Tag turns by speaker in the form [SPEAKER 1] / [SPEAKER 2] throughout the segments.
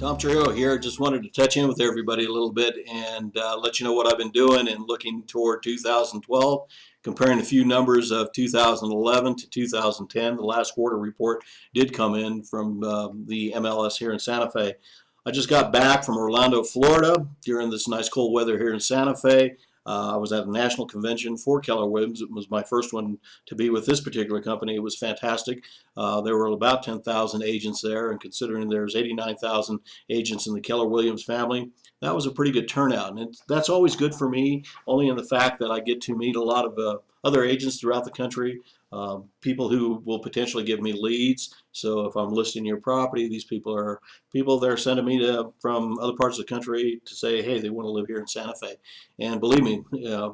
[SPEAKER 1] Tom Trejo here. Just wanted to touch in with everybody a little bit and let you know what I've been doing and looking toward 2012, comparing a few numbers of 2011 to 2010. The last quarter report did come in from the MLS here in Santa Fe. I just got back from Orlando, Florida during this nice cold weather here in Santa Fe. I was at a national convention for Keller Williams. It was my first one to be with this particular company. It was fantastic. There were about 10,000 agents there, and considering there's 89,000 agents in the Keller Williams family, that was a pretty good turnout. And that's always good for me, only in the fact that I get to meet a lot of other agents throughout the country, people who will potentially give me leads. So if I'm listing your property, these people are people that are sending me from other parts of the country to say, hey, they want to live here in Santa Fe. And believe me,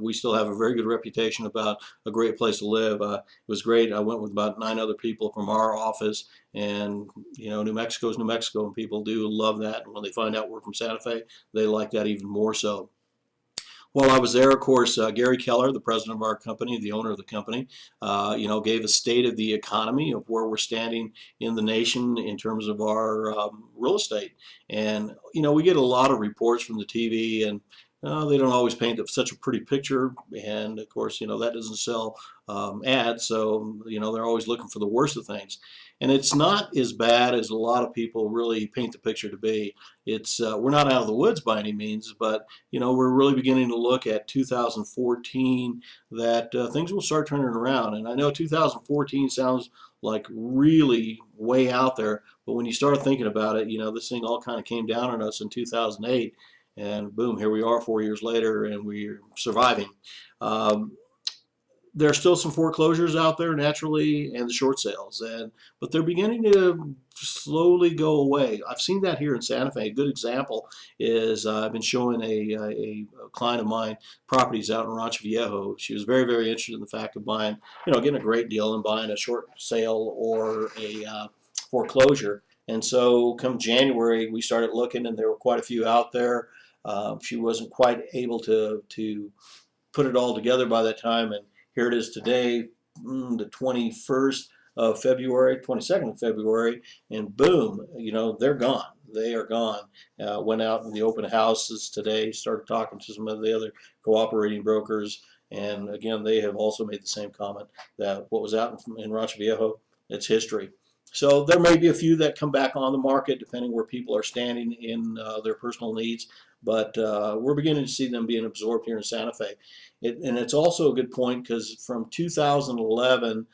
[SPEAKER 1] we still have a very good reputation about a great place to live. It was great. I went with about 9 other people from our office, and New Mexico is New Mexico, and people do love that. And when they find out we're from Santa Fe, they like that even more so. While I was there, of course, Gary Keller, the president of our company, the owner of the company, gave a state of the economy of where we're standing in the nation in terms of our real estate. And, we get a lot of reports from the TV, and they don't always paint such a pretty picture. And, of course, that doesn't sell ads, so, they're always looking for the worst of things. And it's not as bad as a lot of people really paint the picture to be. It's we're not out of the woods by any means, but we're really beginning to look at 2014 that things will start turning around. And I know 2014 sounds like really way out there, but when you start thinking about it, this thing all kind of came down on us in 2008, and boom, here we are 4 years later, and we're surviving. There are still some foreclosures out there naturally, and the short sales, but they're beginning to slowly go away. I've seen that here in Santa Fe. A good example is I've been showing a client of mine properties out in Rancho Viejo. She was very, very interested in the fact of buying, getting a great deal and buying a short sale or a foreclosure. And so come January, we started looking, and there were quite a few out there. She wasn't quite able to put it all together by that time, and here it is today, the 21st of February, 22nd of February, and boom, they're gone. They are gone. Went out in the open houses today, started talking to some of the other cooperating brokers, and again, they have also made the same comment that what was out in Rancho Viejo, it's history. So there may be a few that come back on the market depending where people are standing in their personal needs, but we're beginning to see them being absorbed here in Santa Fe. And it's also a good point because from 2011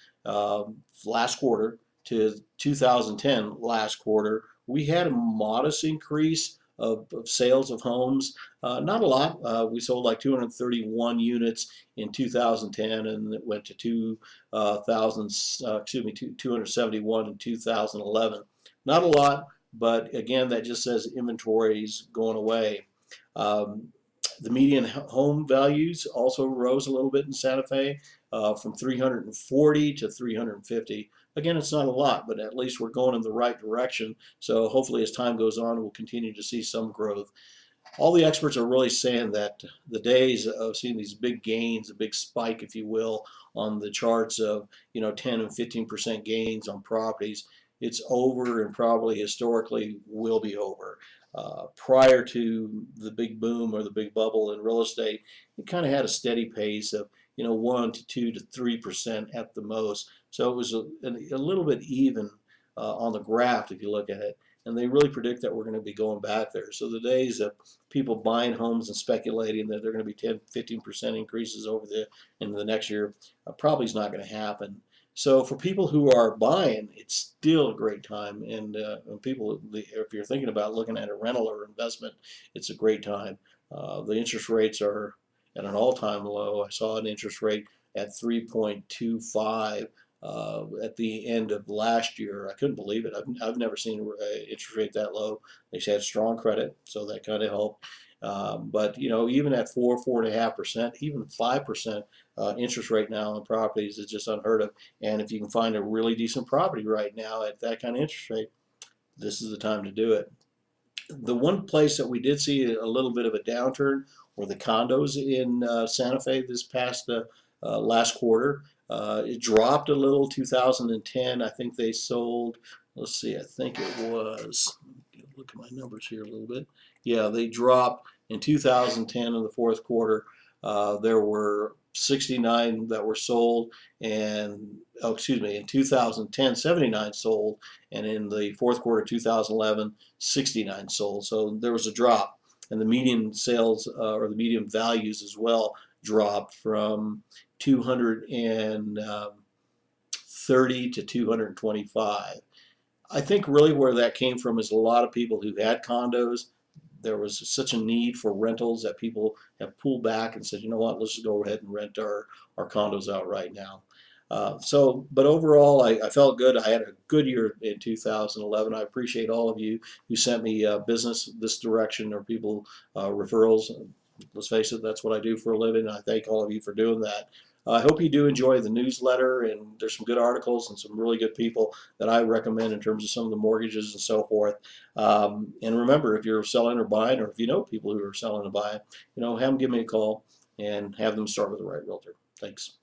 [SPEAKER 1] last quarter to 2010 last quarter, we had a modest increase of sales of homes. Not a lot. We sold like 231 units in 2010, and it went to 271 in 2011. Not a lot, but again, that just says inventory is going away. The median home values also rose a little bit in Santa Fe, from 340 to 350. Again, it's not a lot, but at least we're going in the right direction. So hopefully as time goes on, we'll continue to see some growth. All the experts are really saying that the days of seeing these big gains, a big spike, if you will, on the charts of 10 and 15% gains on properties, it's over, and probably historically will be over. Prior to the big boom or the big bubble in real estate, it kind of had a steady pace of 1 to 2 to 3% at the most. So it was a little bit even on the graph if you look at it. And they really predict that we're going to be going back there. So the days of people buying homes and speculating that they're going to be 10, 15% increases in the next year probably is not going to happen. So for people who are buying, it's still a great time. And people, if you're thinking about looking at a rental or investment, it's a great time. The interest rates are at an all-time low. I saw an interest rate at 3.25 at the end of last year. I couldn't believe it. I've never seen an interest rate that low. They had strong credit, so that kind of helped. But even at 4.5%, even 5% interest rate now on properties is just unheard of. And if you can find a really decent property right now at that kind of interest rate, this is the time to do it. The one place that we did see a little bit of a downturn were the condos in Santa Fe this past last quarter. It dropped a little. 2010, I think they sold, let's see, I think it was, look at my numbers here a little bit. Yeah, they dropped in 2010 in the fourth quarter. There were 69 that were sold, and oh, excuse me, in 2010, 79 sold, and in the fourth quarter of 2011, 69 sold. So there was a drop, and the median sales or the median values as well dropped from 230 to 225. I think really where that came from is a lot of people who had condos. There was such a need for rentals that people have pulled back and said, you know what, let's just go ahead and rent our condos out right now. But overall, I felt good. I had a good year in 2011. I appreciate all of you who sent me business this direction or people referrals. Let's face it, that's what I do for a living. I thank all of you for doing that. I hope you do enjoy the newsletter, and there's some good articles and some really good people that I recommend in terms of some of the mortgages and so forth. And remember, if you're selling or buying, or if you know people who are selling and buying, have them give me a call and have them start with the right realtor. Thanks.